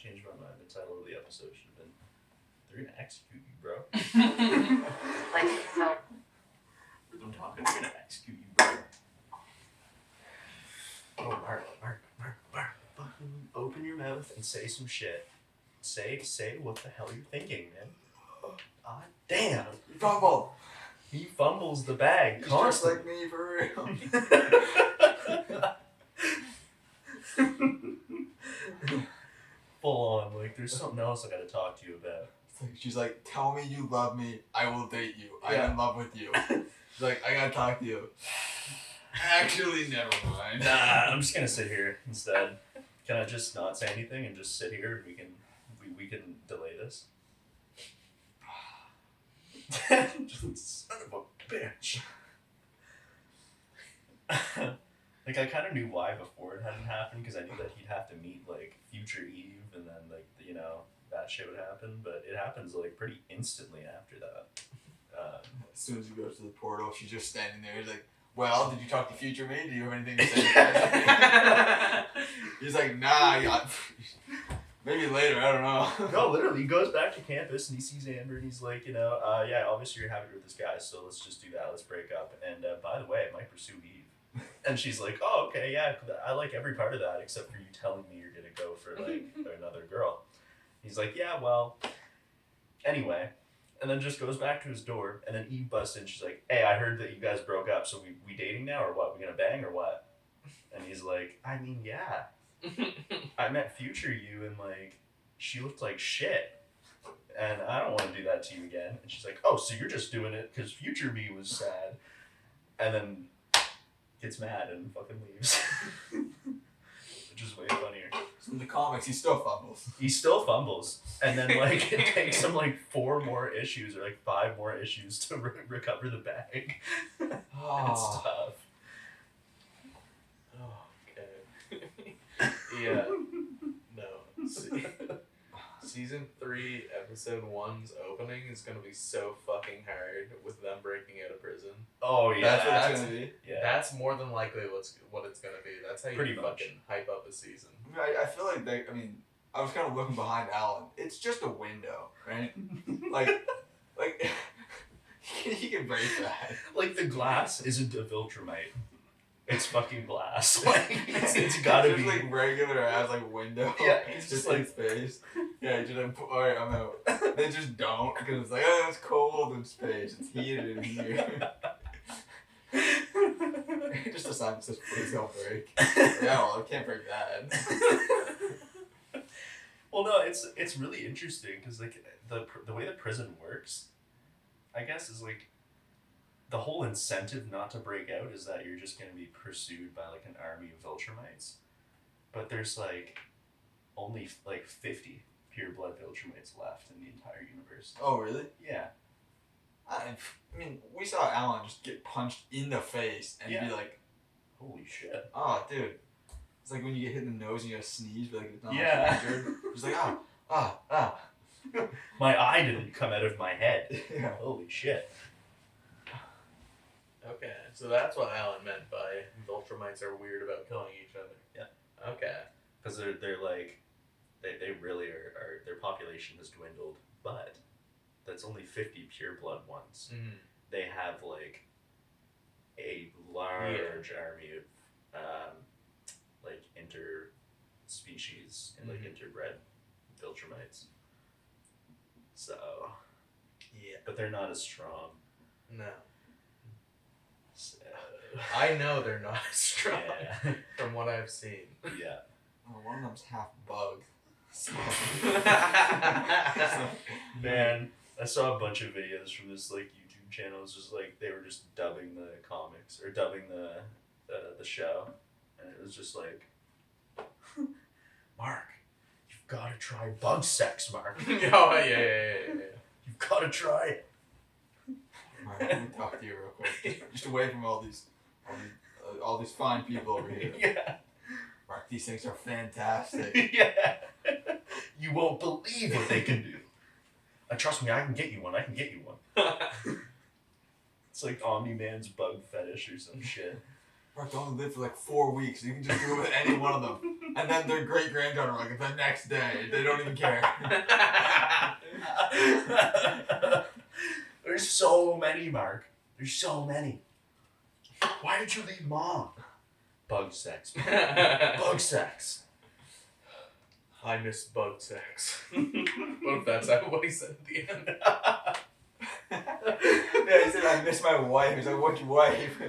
changed my mind. The title of the episode should have been "They're Gonna Execute You, Bro." Like so. I'm talking. They're gonna execute you, bro. Oh, Mark. Fucking open your mouth and say some shit. Say what the hell you're thinking, man. Ah, damn. Fumble. He fumbles the bag He's constantly. just like me for real. Full on, like, there's something else I gotta talk to you about. She's like, tell me you love me, I will date you. Yeah. I'm in love with you. She's like, I gotta talk to you. Actually, never mind. Nah, I'm just gonna sit here instead. Can I just not say anything and just sit here? We can delay this. Just son of a bitch. Like, I kind of knew why before it hadn't happened, because I knew that he'd have to meet, like, future Eve, and then, like, you know, that shit would happen, but it happens, like, pretty instantly after that. As soon as he goes to the portal, she's just standing there. He's like, well, did you talk to future me? Do you have anything to say? He's like, nah, maybe later, I don't know. No, literally, he goes back to campus and he sees Amber and he's like, you know, yeah, obviously you're happy with this guy, so let's just do that. Let's break up. And by the way, I might pursue Eve. And she's like, oh, okay, yeah, I like every part of that except for you telling me you're going to go for, like, another girl. He's like, yeah, well, anyway. And then just goes back to his door, and then Eve busts in. She's like, hey, I heard that you guys broke up, so we dating now, or what? We gonna bang, or what? And he's like, I mean, yeah. I met future you, and, like, she looked like shit. And I don't want to do that to you again. And she's like, oh, so you're just doing it because future me was sad. And then gets mad and fucking leaves. Which is way funnier. In the comics, he still fumbles. He still fumbles. And then, like, it takes him, like, 4 more issues or, like, 5 more issues to recover the bag. It's tough. Oh, okay. Yeah. No. Season 3, episode 1's opening is gonna be so fucking hard with them breaking out of prison. Oh, yeah. That's what it's gonna be. Yeah. That's more than likely what it's gonna be. That's how you Pretty much. fucking hype up a season. I feel like I was kind of looking behind Alan. It's just a window, right? like, he can break that. Like, the glass isn't a Viltrumite. It's fucking glass. Like, it's gotta just be. like regular ass like window. Yeah, he's just just like like- space. Yeah, you just like, alright, I'm out. They just don't because it's like, oh, it's cold in space. It's heated in here. Just a sign that says, please don't break. Yeah, well, I can't break that. Well, no, it's really interesting because, like, the way the prison works, I guess, is like the whole incentive not to break out is that you're just going to be pursued by, like, an army of Viltrumites. But there's, like, only, like, 50 pure blood Viltrumites left in the entire universe. Oh, really? Yeah. I mean, we saw Alan just get punched in the face and Yeah. be like, Holy shit. oh, dude. It's like when you get hit in the nose and you gotta sneeze, but like it's not Yeah. injured. It's like, ah. My eye didn't come out of my head. Yeah. Holy shit. Okay, so that's what Alan meant by Viltrumites are weird about killing each other. Yeah. Okay. Because they're like, they really are, their population has dwindled, but that's only 50 pure blood ones. Mm-hmm. They have, like, a large army of, like, interspecies and, like, interbred Viltrumites. So, Yeah. but they're not as strong. No. So, I know they're not as strong yeah. from what I've seen. Yeah. Oh, one of them's half bug. So. Man, I saw a bunch of videos from this, like, YouTube channel. It's just like they were just dubbing the comics or dubbing the show, and it was just like, Mark, you've got to try bug sex, Mark. Oh yeah. You've got to try it. Alright, let me talk to you real quick. Just away from all these fine people over here. Yeah. Mark, these things are fantastic. Yeah. You won't believe what they can do. Trust me, I can get you one. It's like Omni-Man's bug fetish or some shit. Mark, they only live for like 4 weeks. You can just do it with any one of them. And then their great-granddaughter, like, the next day. They don't even care. There's so many, Mark. There's so many. Why did you leave Mom? Bug sex. Bug sex. I miss bug sex. What if that's what he said at the end? Yeah, he said, I miss my wife. He's like, what wife?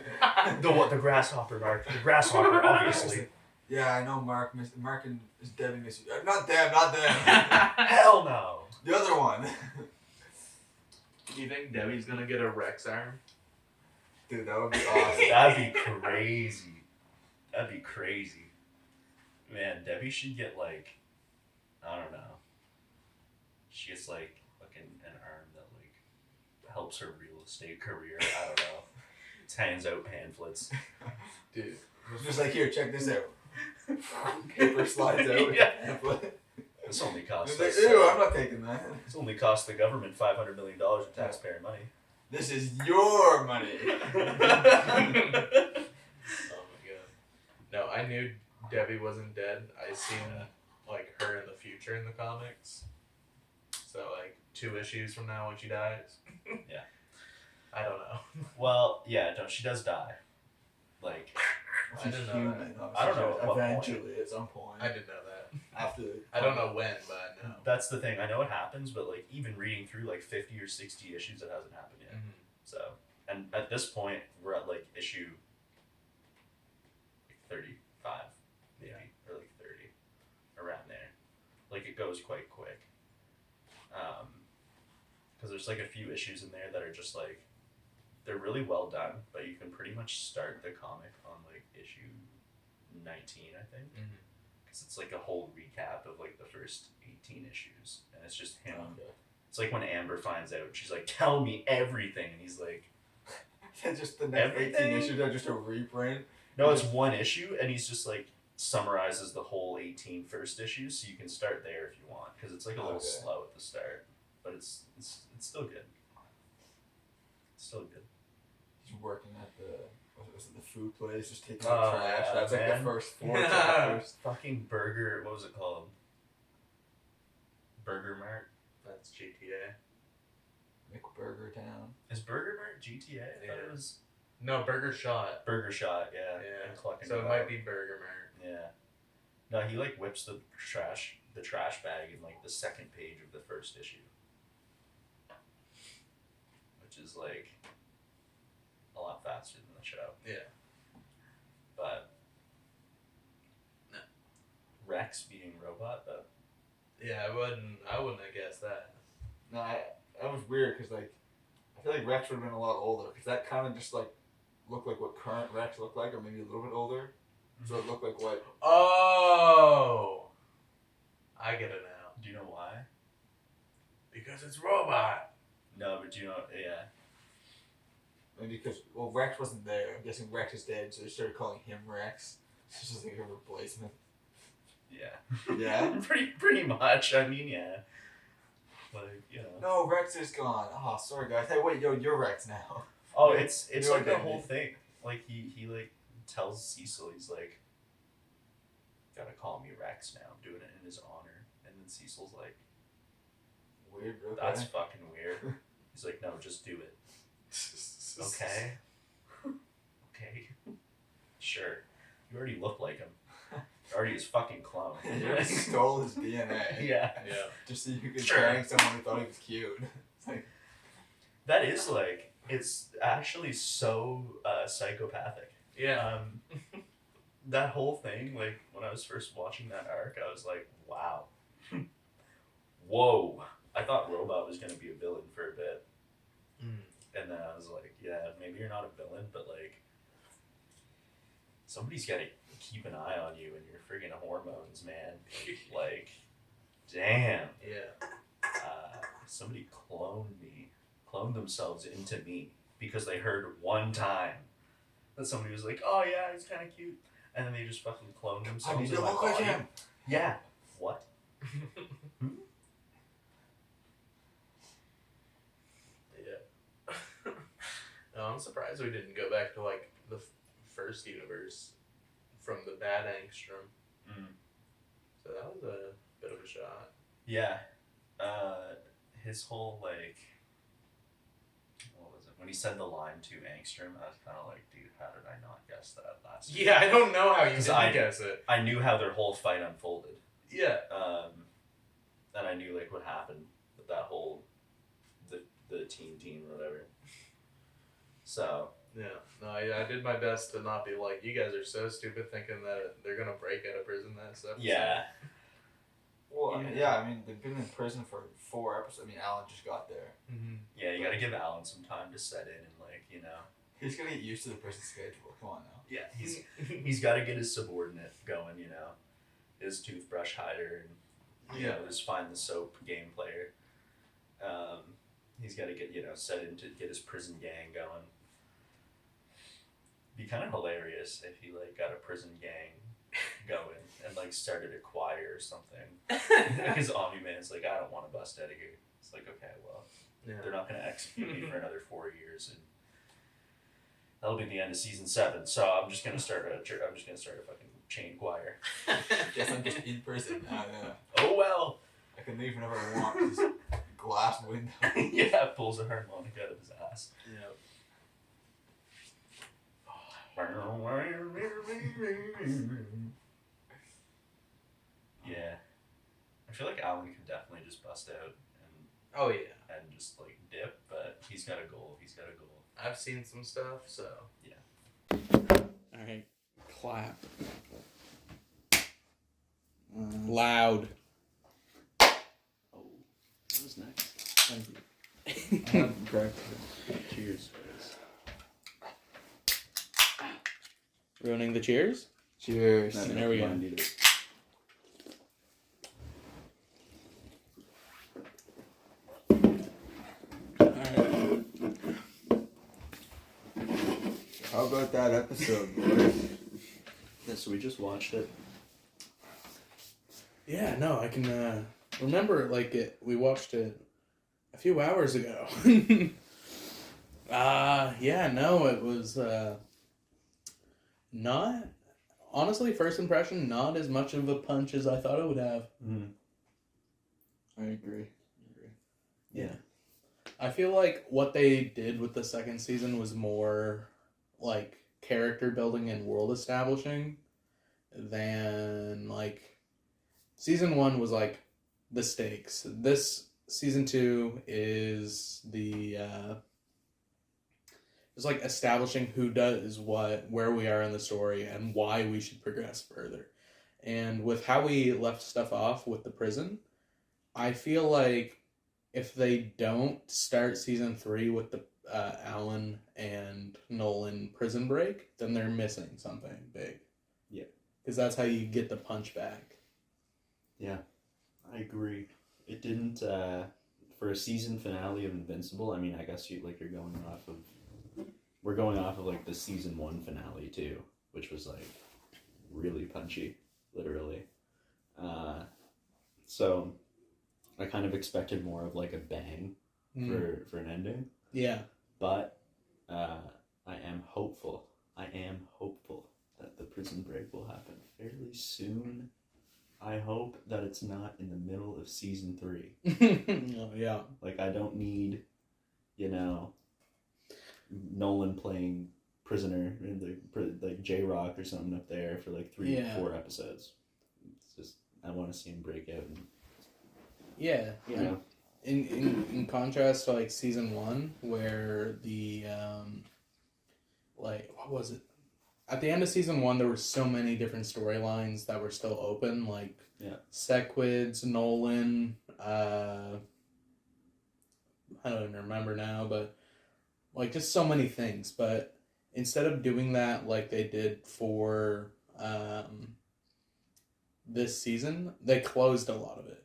The grasshopper, Mark. The grasshopper, obviously. Yeah, I know Mark and Debbie miss you. Not them. Hell no. The other one. Do you think Debbie's gonna get a Rex arm? Dude, that would be awesome. That'd be crazy. That'd be crazy. Man, Debbie should get like, I don't know. She gets like fucking an arm that like helps her real estate career. I don't know. It hands out pamphlets. Dude. Just like, here, check this out. Paper slides out. Yeah. This only costs Like, us, ew, I'm not taking that. This only cost the government $500 million of taxpayer money. This is your money. Oh my god. No, I knew Debbie wasn't dead. I seen like her in the future in the comics. So like 2 issues from now when she dies. Yeah. I don't know. Well, yeah, no, she does die. Like, I didn't know that. I don't know at what Eventually, at some point. I didn't know that. After. I don't know when, but I know. that's the thing. I know it happens, but like even reading through like 50 or 60 issues, it hasn't happened yet. Mm-hmm. So, and at this point, we're at like issue 35, maybe, or like 30, around there. Like it goes quite quick. Because there's like a few issues in there that are just like, they're really well done, but you can pretty much start the comic on like issue 19, I think. Because it's like a whole recap of like the first 18 issues, and it's just him. Okay. It's like when Amber finds out, she's like, "Tell me everything," and he's like, Just the next Everything? 18 issues are just a reprint. "No, it's one issue," and he's just like summarizes the whole 18 first issues, so you can start there if you want, because it's like a little Okay. slow at the start, but it's still good. It's still good. He's working at was it the food place, just taking Oh, out trash. yeah, That's like man. the first 4 chapters. Fucking Burger, what was it called? Burger Mart. That's GTA. McBurger Town. Is Burger Mart GTA? I thought it Yeah. was No, Burger Shot. Burger Shot. Yeah. Yeah. And Clucking So it Dog. might be Burger Mart. Yeah. No, he like whips the trash bag in like the second page of the first issue, which is like a lot faster than the show. Yeah. But No. Rex being robot though. Yeah, I wouldn't have guessed that. No, that was weird because like I feel like Rex would have been a lot older because that kind of just like looked like what current Rex looked like, or maybe a little bit older. So it looked like what? Oh, I get it now. Do you know why? Because it's robot. No, but do you know? Yeah. Maybe because Rex wasn't there. I'm guessing Rex is dead, so they started calling him Rex. It's just like a replacement. Yeah. Yeah. pretty much. I mean, yeah. Like, you know. No, Rex is gone. Oh, sorry guys. Hey, wait, you're Rex now. Oh, it's New like the identity. whole thing. Like he like tells Cecil, he's like, "Gotta call me Rex now. I'm doing it in his honor." And then Cecil's like, Weird, okay. "That's fucking weird." He's like, "No, just do it." Okay. Okay. Sure. You already look like him. You're already his fucking clone. You stole his DNA. Yeah. Yeah. Just so you could Sure. bang someone who thought he was cute. It's like, That is like, it's actually so psychopathic. Yeah. That whole thing, like when I was first watching that arc, I was like, wow. Whoa. I thought Robot was gonna be a villain for a bit. And then I was like, yeah, maybe you're not a villain, but like somebody's gotta keep an eye on you and your friggin' hormones, man. Like, damn. Yeah. Somebody cloned themselves into me because they heard one time that somebody was like, oh yeah, he's kinda cute. And then they just fucking cloned I themselves need into to my look like body. him. Yeah. What? Yeah. No, I'm surprised we didn't go back to like the first universe from the bad Angstrom. So that was a bit of a shot. Yeah. His whole, like, what was it? When he said the line to Angstrom, I was kind of like, dude, how did I not guess that last year? Yeah, I don't know how you 'Cause didn't guess it. I knew how their whole fight unfolded. Yeah. And I knew, like, what happened with that whole, the team or whatever. So. Yeah. No, I did my best to not be like, you guys are so stupid thinking that they're going to break out of prison that stuff. Yeah. Well, yeah, I mean, they've been in prison for 4 episodes. I mean, Alan just got there. Mm-hmm. Yeah, you gotta give Alan some time to set in and, like, you know. He's gonna get used to the prison schedule. Come on now. Yeah, he's got to get his subordinate going, you know. His toothbrush hider and, you know, his find the soap game player. He's got to get, you know, set in to get his prison gang going. Be kind of hilarious if he, like, got a prison gang going and, like, started a choir or something. Because Omni-Man's like, I don't want to bust out of here. It's like, okay, well, they're not going to execute me for another 4 years, and that'll be the end of season 7. So I'm just going to start a fucking chain choir. Guess I'm just in prison now. Yeah. Oh well. I can leave whenever I want. Just glass window. Yeah, pulls a harmonica out of his ass. Yeah. Yeah. I feel like Alan could definitely just bust out Oh, yeah. and just, like, dip, but he's got a goal. I've seen some stuff, so. Yeah. Alright. Clap. Loud. Oh, that was nice. Thank you. I have breakfast. Cheers. Ruining the cheers? Cheers. No, There we go. I need it. Alright. How about that episode, boys? Yeah, so we just watched it. Yeah, no, I can remember we watched it a few hours ago. Yeah, no, it was not, honestly, first impression, not as much of a punch as I thought it would have. Mm. I agree. Yeah. I feel like what they did with the second season was more like character building and world establishing than like season 1 was like the stakes. This season 2 is the it's like establishing who does what, where we are in the story, and why we should progress further. And with how we left stuff off with the prison, I feel like if they don't start season 3 with the Alan and Nolan prison break, then they're missing something big. Yeah. Because that's how you get the punch back. Yeah, I agree. It didn't, for a season finale of Invincible, I mean, I guess we're going off of, like, the season 1 finale, too, which was, like, really punchy, literally. So I kind of expected more of, like, a bang for an ending. Yeah. But I am hopeful that the prison break will happen fairly soon. I hope that it's not in the middle of season 3. Oh, yeah. Like, I don't need, you know, Nolan playing prisoner in like J-Rock or something up there for like 3 to 4 episodes. It's just, I want to see him break out and, Yeah. you know. In contrast to like season 1, where the like, what was it? At the end of season 1, there were so many different storylines that were still open, like Sequids, Nolan, I don't even remember now, but like just so many things. But instead of doing that like they did for this season, they closed a lot of it.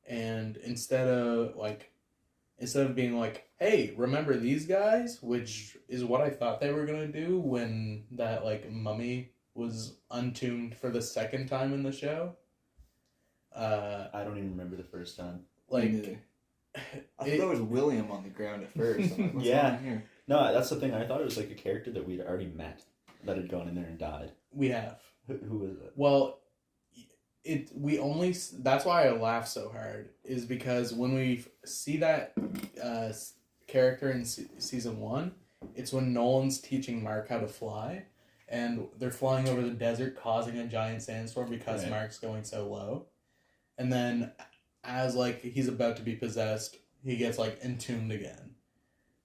And instead of being like, hey, remember these guys? Which is what I thought they were going to do when that, like, mummy was untuned for the second time in the show. I don't even remember the first time. Like, I thought that was William on the ground at first. I'm like, what's going on here? No, that's the thing. I thought it was like a character that we'd already met that had gone in there and died. we have. Who was it? Well, That's why I laugh so hard, is because when we see that character in season 1, it's when Nolan's teaching Mark how to fly, and they're flying over the desert causing a giant sandstorm because Mark's going so low. And then as like he's about to be possessed, he gets like entombed again.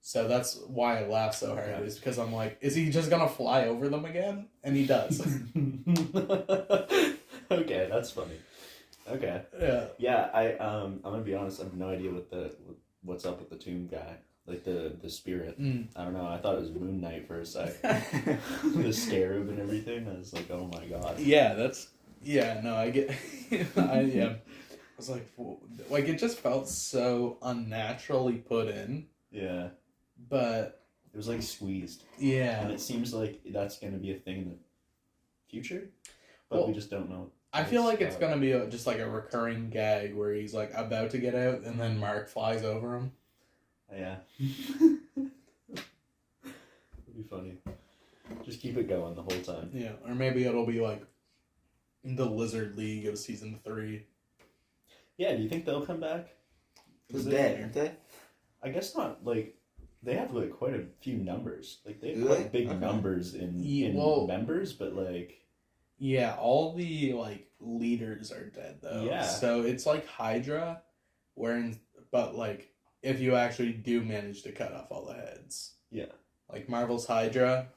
So that's why I laugh so hard, is because I'm like, is he just gonna fly over them again? And he does. Okay, that's funny. Okay. Yeah. Yeah, I'm gonna be honest, I have no idea what's up with the tomb guy. Like the spirit. I don't know, I thought it was Moon Knight for a sec. The scarab and everything. I was like, oh my god. I get I was like it just felt so unnaturally put in. Yeah. But it was like squeezed. Yeah. And it seems like that's gonna be a thing in the future. But we just don't know. I feel like it's gonna be just like a recurring gag where he's like about to get out and then Mark flies over him. Yeah. It'd be funny. Just keep it going the whole time. Yeah, or maybe it'll be like the Lizard League of season 3. Yeah, do you think they'll come back? They're dead, aren't they? I guess not. Like, they have like quite a few numbers. Like they have quite big numbers in members, but like. Yeah, all the like leaders are dead though. Yeah. So it's like Hydra, but like if you actually do manage to cut off all the heads. Yeah. Like Marvel's Hydra,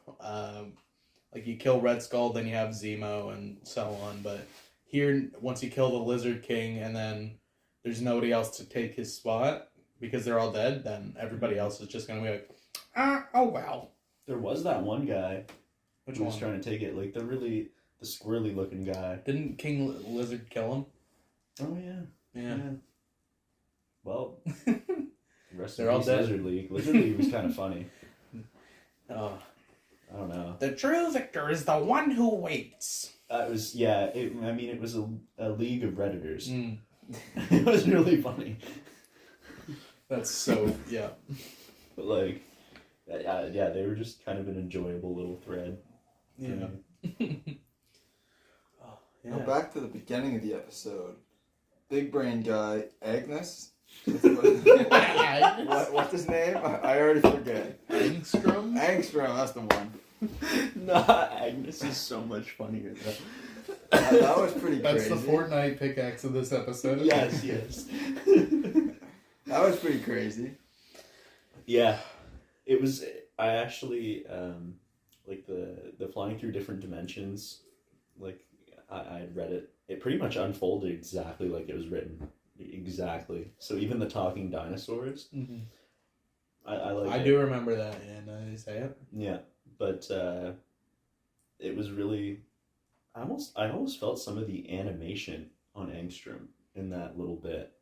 like you kill Red Skull, then you have Zemo and so on. But here, once you kill the Lizard King, and then there's nobody else to take his spot because they're all dead, then everybody else is just gonna be like, oh well. There was that one guy. Which who one? Was trying to take it, like the squirrely looking guy. Didn't King Lizard kill him? Oh yeah. Yeah. Well, rest They're in all peace, dead. Lizard League. Lizard League was kind of funny. Oh. I don't know. The true victor is the one who waits. It was it was a league of Redditors. Mm. It was really funny. That's so But like, they were just kind of an enjoyable little thread. Yeah. Now back to the beginning of the episode. Big brain guy, Agnes. What's his name? I already forget. Angstrom? Angstrom, that's the one. Nah, Agnes is so much funnier though. That was pretty That's crazy. the Fortnite pickaxe of this episode. Yes. That was pretty crazy. Yeah. It was, I actually, like the flying through different dimensions, like I read it. It pretty much unfolded exactly like it was written. Exactly. So even the talking dinosaurs, Mm-hmm. I like. I do remember that, and I say it. Yeah, but it was really. I almost felt some of the animation on Angstrom in that little bit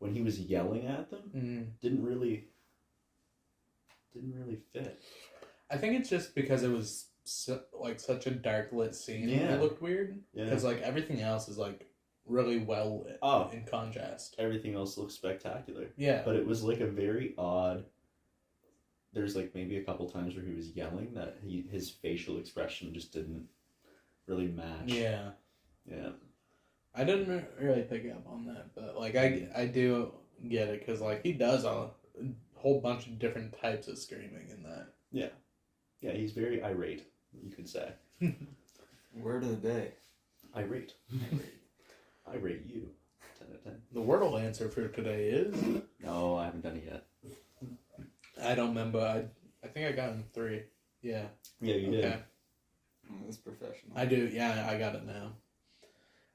when he was yelling at them. Didn't really fit. I think it's just because it was such a dark lit scene. Yeah. It looked weird. Yeah. Because like everything else is like really well lit. In contrast. Everything else looks spectacular. Yeah. But it was like a very odd. There's like maybe a couple times where he was yelling that his facial expression just didn't really match. Yeah. Yeah. I didn't really pick up on that, but like I do get it because like he does a whole bunch of different types of screaming in that. Yeah. Yeah, he's very irate, you could say. Word of the day. Irate. I rate you. 10 out of 10. The Wordle answer for today is... No, I haven't done it yet. I don't remember. I think I got in 3. Yeah. Yeah, you did. Okay. Oh, that's professional. I do. Yeah, I got it now.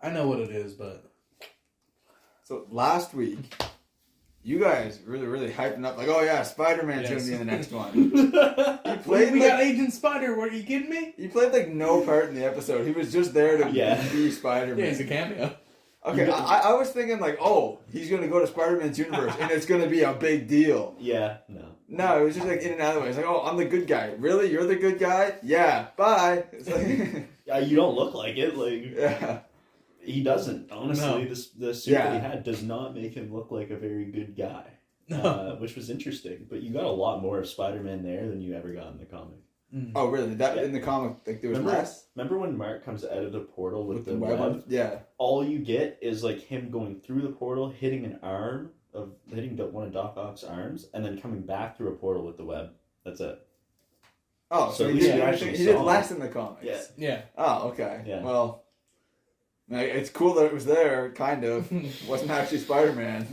I know what it is, but... So last week, you guys really hyping up like, oh yeah, Spider-Man's gonna be in the next one. He played. We got Agent Spider. Were you kidding me? He played like no part in the episode. He was just there to be Spider-Man. Yeah, he's a cameo. Okay, I was thinking like, oh, he's gonna go to Spider-Man's universe and it's gonna be a big deal. Yeah, No, it was just like in and out of the way. It's like, oh, I'm the good guy. Really? You're the good guy? Yeah. Bye. It's like, yeah, you don't look like it. Like, yeah. He doesn't. Honestly, No. the suit that he had does not make him look like a very good guy. No. Which was interesting. But you got a lot more of Spider-Man there than you ever got in the comic. Oh, really? That in the comic, like there was less. Remember when Mark comes out of the portal with the web? web? Yeah. All you get is like him going through the portal, hitting one of Doc Ock's arms, and then coming back through a portal with the web. That's it. Oh, so he did less in the comics. Yeah. Yeah. Oh, okay. Yeah. Well, it's cool that it was there. Kind of wasn't actually Spider-Man.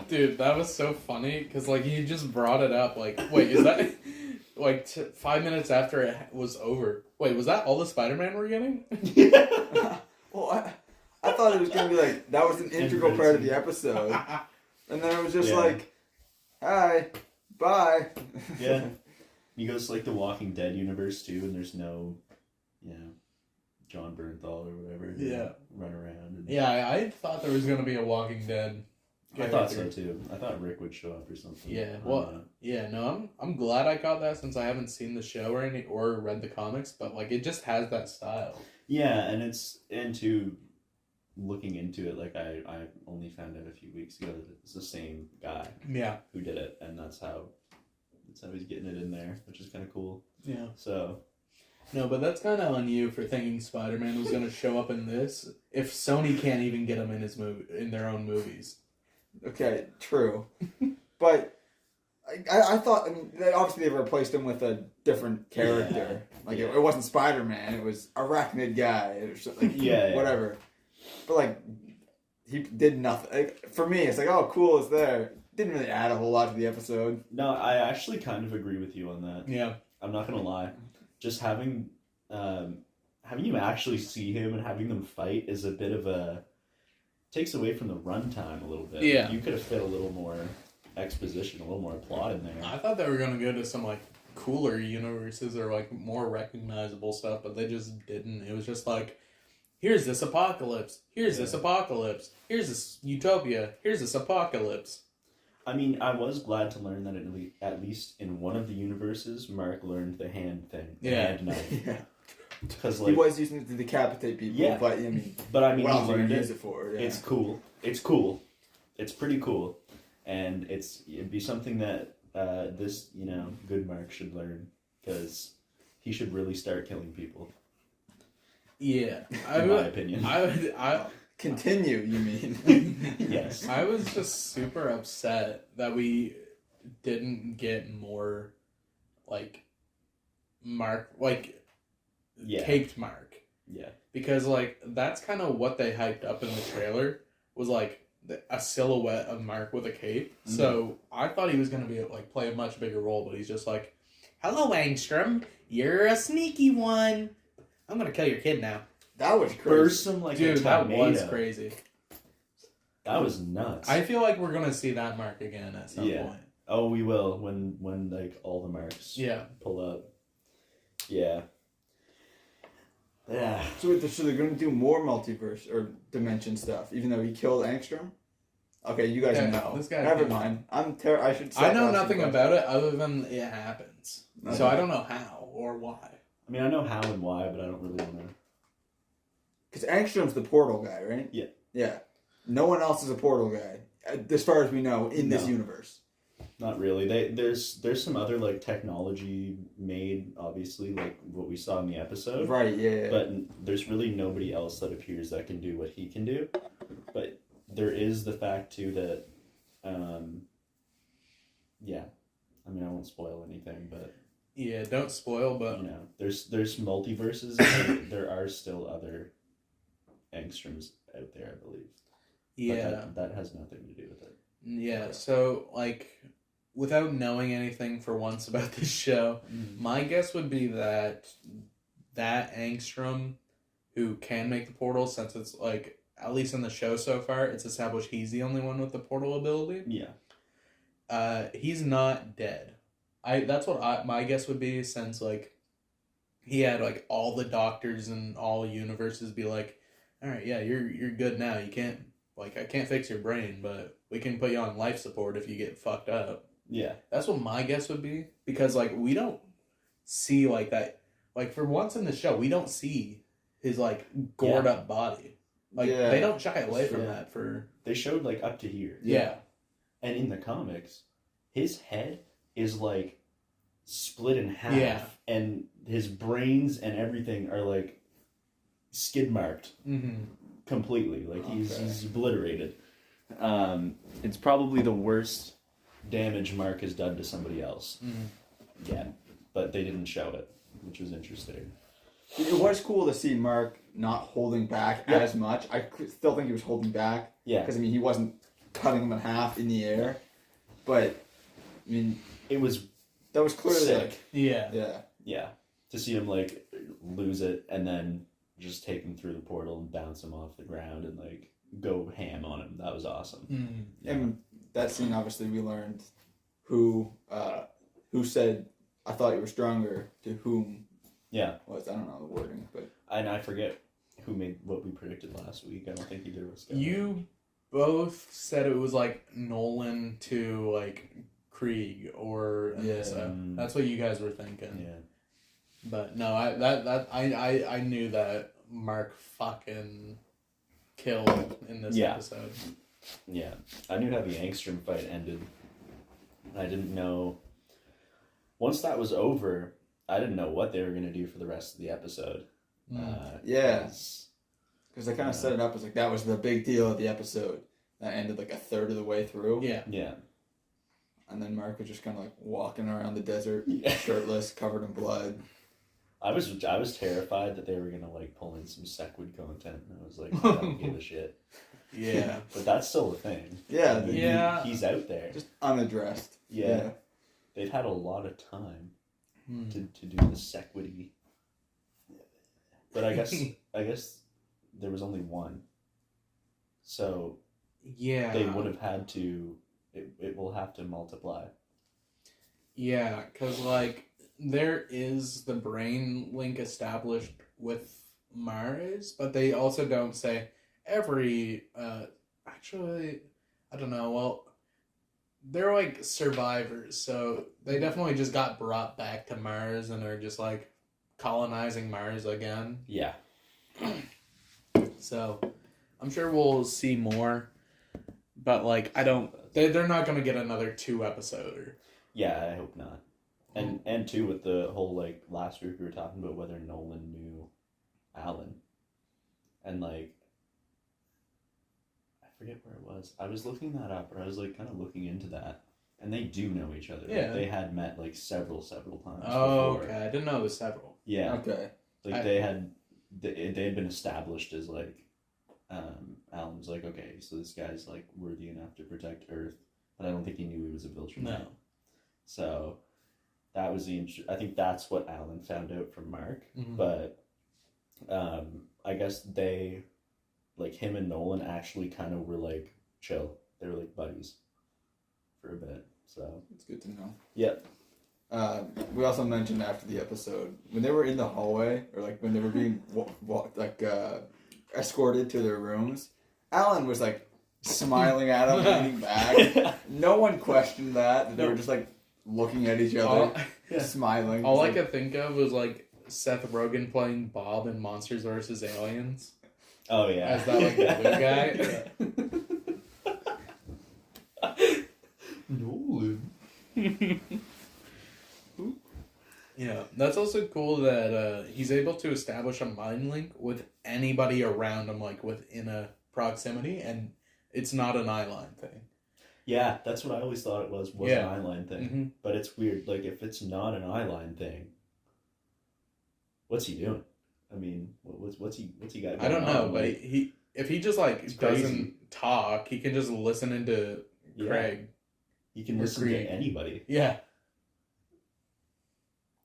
Dude, that was so funny because like he just brought it up. Like, wait, is that like 5 minutes after it was over? Wait, was that all the Spider-Man we're getting? Well, I thought it was gonna be like that was an integral part of the episode, and then it was just like, hi, bye. Yeah. He goes to like the Walking Dead universe too, and there's no, John Bernthal or whatever. Yeah. Run around. And... Yeah, I thought there was gonna be a Walking Dead. I thought so too. I thought Rick would show up or something. Yeah. Well, no, I'm glad I caught that since I haven't seen the show or read the comics, but like it just has that style. Yeah, and to looking into it, like I only found out a few weeks ago that it's the same guy. Yeah. Who did it, and that's how he's getting it in there, which is kind of cool. Yeah. So. No, but that's kind of on you for thinking Spider-Man was going to show up in this. If Sony can't even get him in their own movies. Okay, true. But I thought, obviously they replaced him with a different character. Yeah. It wasn't Spider-Man, it was Arachnid Guy. Or something, whatever. But like, he did nothing. Like, for me, it's like, oh, cool, it's there. Didn't really add a whole lot to the episode. No, I actually kind of agree with you on that. Yeah. I'm not going to lie. Just having you actually see him and having them fight is a bit of takes away from the runtime a little bit. Yeah. You could have fit a little more exposition, a little more plot in there. I thought they were going to go to some like cooler universes or like more recognizable stuff, but they just didn't. It was just like, here's this apocalypse. Here's this apocalypse. Here's this utopia. Here's this apocalypse. I mean, I was glad to learn that at least in one of the universes, Mark learned the hand thing. The hand knife. Yeah. Because he was using it to decapitate people, but I mean, he learned use it for. Yeah. It's cool. It's cool. It's pretty cool, and it'd be something that this good Mark should learn, because he should really start killing people. Yeah, in my opinion. I Continue, you mean? Yes. I was just super upset that we didn't get more, like, Mark, like, caped Mark. Yeah. Because, like, that's kind of what they hyped up in the trailer, was, like, a silhouette of Mark with a cape. Mm-hmm. So I thought he was going to be, like, play a much bigger role, but he's just like, hello, Angstrom, you're a sneaky one. I'm going to kill your kid now. That was crazy. Burst him like Dude, a that tornado. was crazy. That was nuts. I feel like we're gonna see that Mark again at some point. Oh, we will when like all the Marks pull up. Yeah. Yeah. So they're gonna do more multiverse or dimension stuff, even though he killed Angstrom. Okay, you guys know. This guy Never mind. I should. I know nothing about it other than it happens. Okay. So I don't know how or why. I mean, I know how and why, but I don't really want to. Because Angstrom's the portal guy, right? Yeah. Yeah. No one else is a portal guy, as far as we know, in this universe. Not really. There's some other like technology made, obviously, like what we saw in the episode. Right. Yeah. But there's really nobody else that appears that can do what he can do. But there is the fact too that, yeah. I mean, I won't spoil anything, but. Yeah, don't spoil. But there's multiverses. And there are still other Angstroms out there, I believe. Yeah. But that has nothing to do with it. Yeah, so, like, without knowing anything for once about this show, my guess would be that Angstrom, who can make the portal, since it's, like, at least in the show so far, it's established he's the only one with the portal ability. Yeah. He's not dead. That's what my guess would be, since, like, he had, like, all the doctors in all universes be like, all right, yeah, you're good now. You can't, like, I can't fix your brain, but we can put you on life support if you get fucked up. Yeah. That's what my guess would be. Because, like, we don't see, like, that. Like, for once in the show, we don't see his, like, gored up body. Like, they don't shy away from that for... They showed, like, up to here. Yeah. And in the comics, his head is, like, split in half, Yeah. and his brains and everything are like skid marked completely. Like he's obliterated. It's probably the worst damage Mark has done to somebody else. Yeah, but they didn't show it, which was interesting. It was cool to see Mark not holding back as much. I still think he was holding back. Yeah. Because, I mean, he wasn't cutting him in half in the air. But, I mean... That was clearly sick. Like... Yeah. Yeah. Yeah. To see him, like, lose it and then just take him through the portal and bounce him off the ground and, like, go ham on him. That was awesome. Yeah. And that scene, obviously, we learned who said, I thought you were stronger, to whom... Yeah. Was I don't know the wording, but and I forget who made what we predicted last week. I don't think either of us got You both said it was like Nolan to like Krieg or Anissa. That's what you guys were thinking. Yeah. But no, I knew that Mark fucking killed in this episode. Yeah. I knew how the Angstrom fight ended. I didn't know. Once that was over, I didn't know what they were going to do for the rest of the episode. Because they kind of set it up as like that was the big deal of the episode. That ended like a third of the way through. Yeah. Yeah. And then Mark was just kind of like walking around the desert, shirtless, covered in blood. I was terrified that they were going to like pull in some Sequid content. And I was like, I don't give a shit. Yeah. But that's still a thing. Yeah. I mean, Yeah. He's out there. Just unaddressed. Yeah. They've had a lot of time to do the Sequity. But I guess there was only one. So they would have had to, it will have to multiply. Yeah, because like there is the brain link established with Mars, but they also don't say every, actually, I don't know, well, they're like survivors, so they definitely just got brought back to Mars and are just like colonizing Mars again. Yeah. So I'm sure we'll see more, but like they're not gonna get another 2-episoder. Yeah, I hope not. And too, with the whole like last week we were talking about whether Nolan knew Alan, and like I forget where it was. I was looking that up, or I was like kind of looking into that, and they do know each other. Yeah. Like, they had met like several times. Oh, before. okay. I didn't know it was several. Yeah. Okay. Like they had been established as like, Alan was like, okay, so this guy's like worthy enough to protect Earth, but I don't think he knew he was a Viltrum. No. So that was I think that's what Alan found out from Mark, Mm-hmm. but I guess they, like him and Nolan actually kind of were like chill. They were like buddies for a bit. So It's good to know. Yep. We also mentioned after the episode when they were in the hallway, or like when they were being escorted to their rooms. Alan was like smiling at them, leaning back. No one questioned that. They were just like looking at each other, smiling. All I could think of was like Seth Rogen playing Bob in Monsters vs. Aliens. Oh yeah. As that like the blue guy. Nolan. Yeah, that's also cool that he's able to establish a mind link with anybody around him, like within a proximity, and it's not an eyeline thing. Yeah, that's what I always thought it was an eyeline thing. Mm-hmm. But it's weird. Like, if it's not an eyeline thing, what's he doing? I mean, what's he got? I don't know, on? but Like, if he just like doesn't crazy. talk, he can just listen into Craig. He can listen to anybody. Yeah.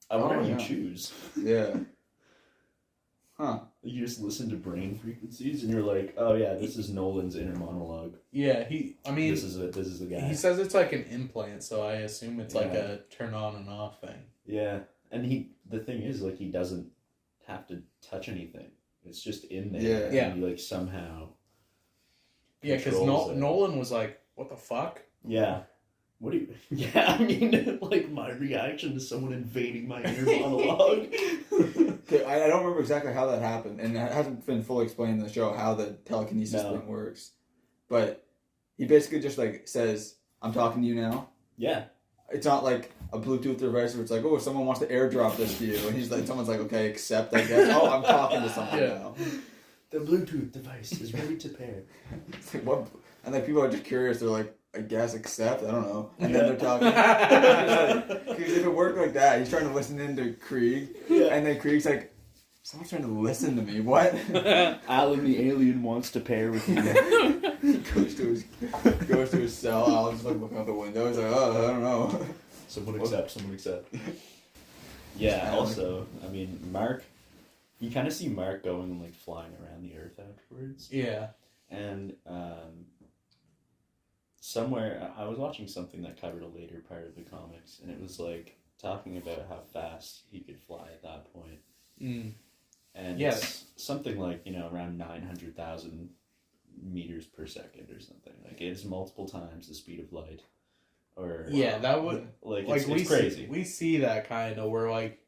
I wonder how you choose. Yeah. Huh. You just listen to brain frequencies, and you're like, oh yeah, this is Nolan's inner monologue. Yeah, I mean, this is the guy. He says it's like an implant, so I assume it's like a turn on and off thing. Yeah, and the thing is, like, he doesn't have to touch anything. It's just in there. Yeah. And he like somehow. Yeah, because Nolan was like, "What the fuck?" Yeah. What do you? Yeah, I mean, like my reaction to someone invading my inner monologue. Okay, I don't remember exactly how that happened, and it hasn't been fully explained in the show how the telekinesis thing works. But he basically just like says, "I'm talking to you now." Yeah. it's not like a Bluetooth device where it's like, oh, someone wants to airdrop this to you, and he's like, someone's like, okay, accept, I guess. Oh, I'm talking to someone now. The Bluetooth device is ready to pair. It's like, what? And like people are just curious. They're like, I guess accept. I don't know. And then they're talking. Because if it worked like that, he's trying to listen into Krieg, and then Krieg's like, someone's trying to listen to me. What? Alan the alien wants to pair with you. He goes to his cell. Alan's like looking out the window. He's like, oh, I don't know. Someone accept. Yeah, also, I mean, Mark, you kind of see Mark going and like flying around the Earth afterwards. Yeah. And somewhere, I was watching something that covered a later part of the comics, and it was like talking about how fast he could fly at that point. Mm. And it's something like, around 900,000 meters per second or something. Like, it's multiple times the speed of light. Or that would it's crazy. We see that kind of where like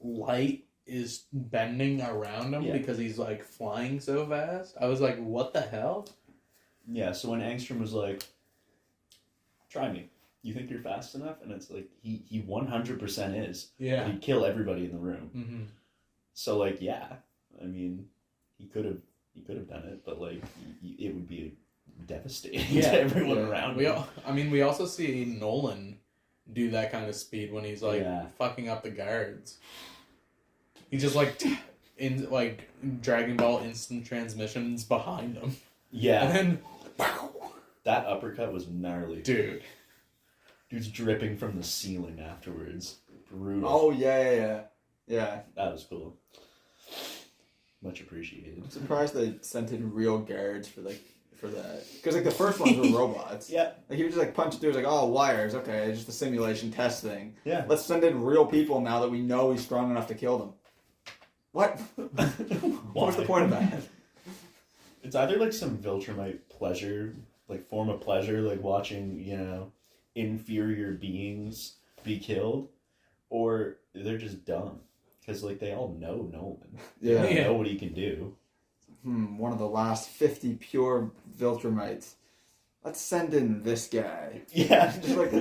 light is bending around him because he's like flying so fast. I was like, what the hell? Yeah, so when Angstrom was like, try me. You think you're fast enough? And it's like, he 100% is. Yeah. But he'd kill everybody in the room. Mm-hmm. So like, yeah, I mean, he could have done it, but like, it would be devastating to everyone around him. We also see Nolan do that kind of speed when he's like fucking up the guards. He just like in like Dragon Ball instant transmissions behind him. Yeah. And then that uppercut was gnarly. Dude. Dude's dripping from the ceiling afterwards. Brutal. Oh yeah. That was cool. Much appreciated. I'm surprised they sent in real guards for that. Because like the first ones were robots. Yeah. Like he would just like punch through. It was like, oh, wires. Okay, just a simulation test thing. Yeah. Let's send in real people now that we know he's strong enough to kill them. What? What's the point of that? It's either like some Viltrumite pleasure, like form of pleasure, like watching, inferior beings be killed, or they're just dumb. Because like they all know Nolan. They know what he can do. One of the last 50 pure Viltrumites. Let's send in this guy. Yeah. Just like,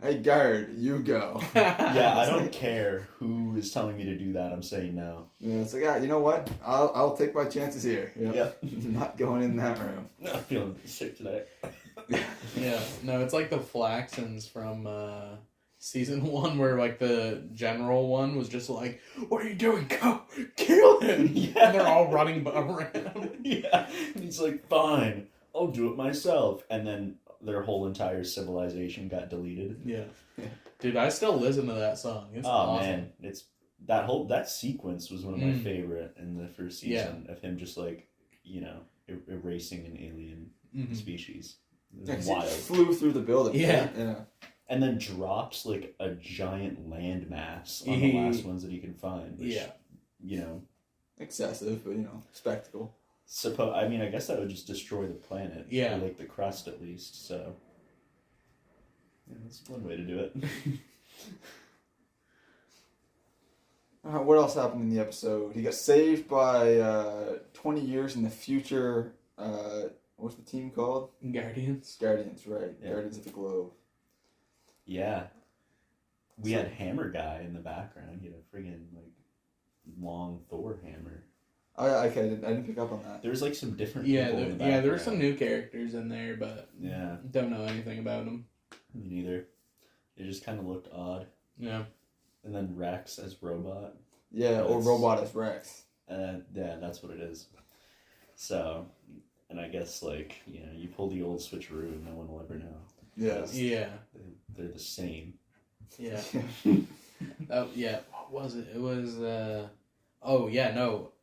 hey guard, you go. Yeah, I don't care who is telling me to do that. I'm saying no. Yeah, it's like, you know what? I'll take my chances here. Yep. Not going in that room. I'm feeling sick today. Yeah, no, it's like the Flaxons from season 1 where like the general one was just like, what are you doing? Go kill him! Yeah. And they're all running around. Yeah. And he's like, fine, I'll do it myself. And then their whole entire civilization got deleted. Yeah. Dude, I still listen to that song. It's awesome. Man, it's that sequence was one of my favorite in the first season of him just like, erasing an alien species. It was wild. He flew through the building. Yeah. And then drops like a giant landmass on the last ones that he can find. Which, excessive, but spectacle. I guess that would just destroy the planet. Yeah. Or like the crust at least, so. Yeah, that's one way to do it. What else happened in the episode? He got saved by 20 years in the future. What's the team called? Guardians, right. Yeah. Guardians of the Globe. Yeah. We had Hammer Guy in the background. He had a friggin' like long Thor hammer. Oh yeah, okay, I didn't pick up on that. There's like some different people in the background. there were some new characters in there, but don't know anything about them. Me neither. It just kind of looked odd. Yeah. And then Rex as Robot. Yeah, or Robot as Rex. Yeah, that's what it is. So, and I guess like, you pull the old switcheroo and no one will ever know. Yeah. Yeah. They're the same. Yeah. What was it? It was,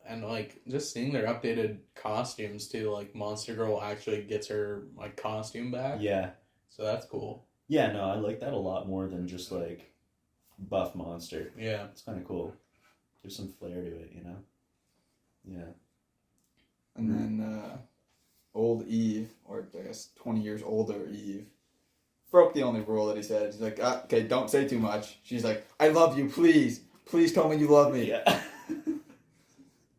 and like just seeing their updated costumes too, like Monster Girl actually gets her like costume back. Yeah. So that's cool. Yeah, no, I like that a lot more than just like buff Monster. Yeah. It's kind of cool. There's some flair to it, Yeah. And then old Eve, or I guess 20 years older Eve, broke the only rule that he said. He's like, okay, don't say too much. She's like, I love you, please. Please tell me you love me. Yeah.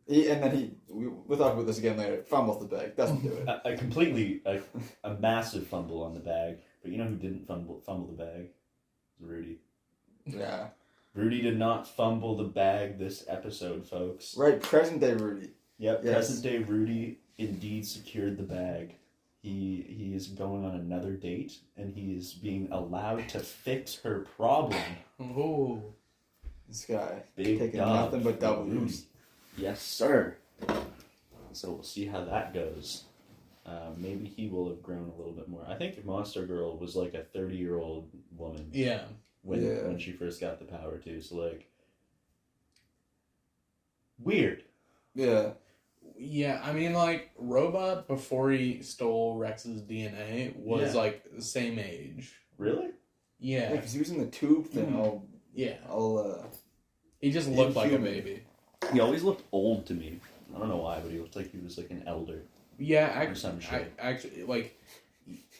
We'll talk about this again later, fumbles the bag. Doesn't do it. A massive fumble on the bag. But you know who didn't fumble the bag? Rudy. Yeah. Rudy did not fumble the bag this episode, folks. Right, present day Rudy. Yep, Yes. present day Rudy indeed secured the bag. He is going on another date, and he is being allowed to fix her problem. Oh. This guy. Big taking dog nothing but for W's. Rudy. Yes, sir. So we'll see how that goes. Maybe he will have grown a little bit more. I think Monster Girl was like a 30-year-old woman. Yeah. When she first got the power too. So like weird. Yeah. Yeah, I mean, like, Robot, before he stole Rex's DNA, was, like, the same age. Really? Yeah, Yeah. because he was in the tube thing. Yeah. I'll He just looked like a Inhuman. baby. He always looked old to me. I don't know why, but he looked like he was like an elder. Yeah, Or some shit. actually, like,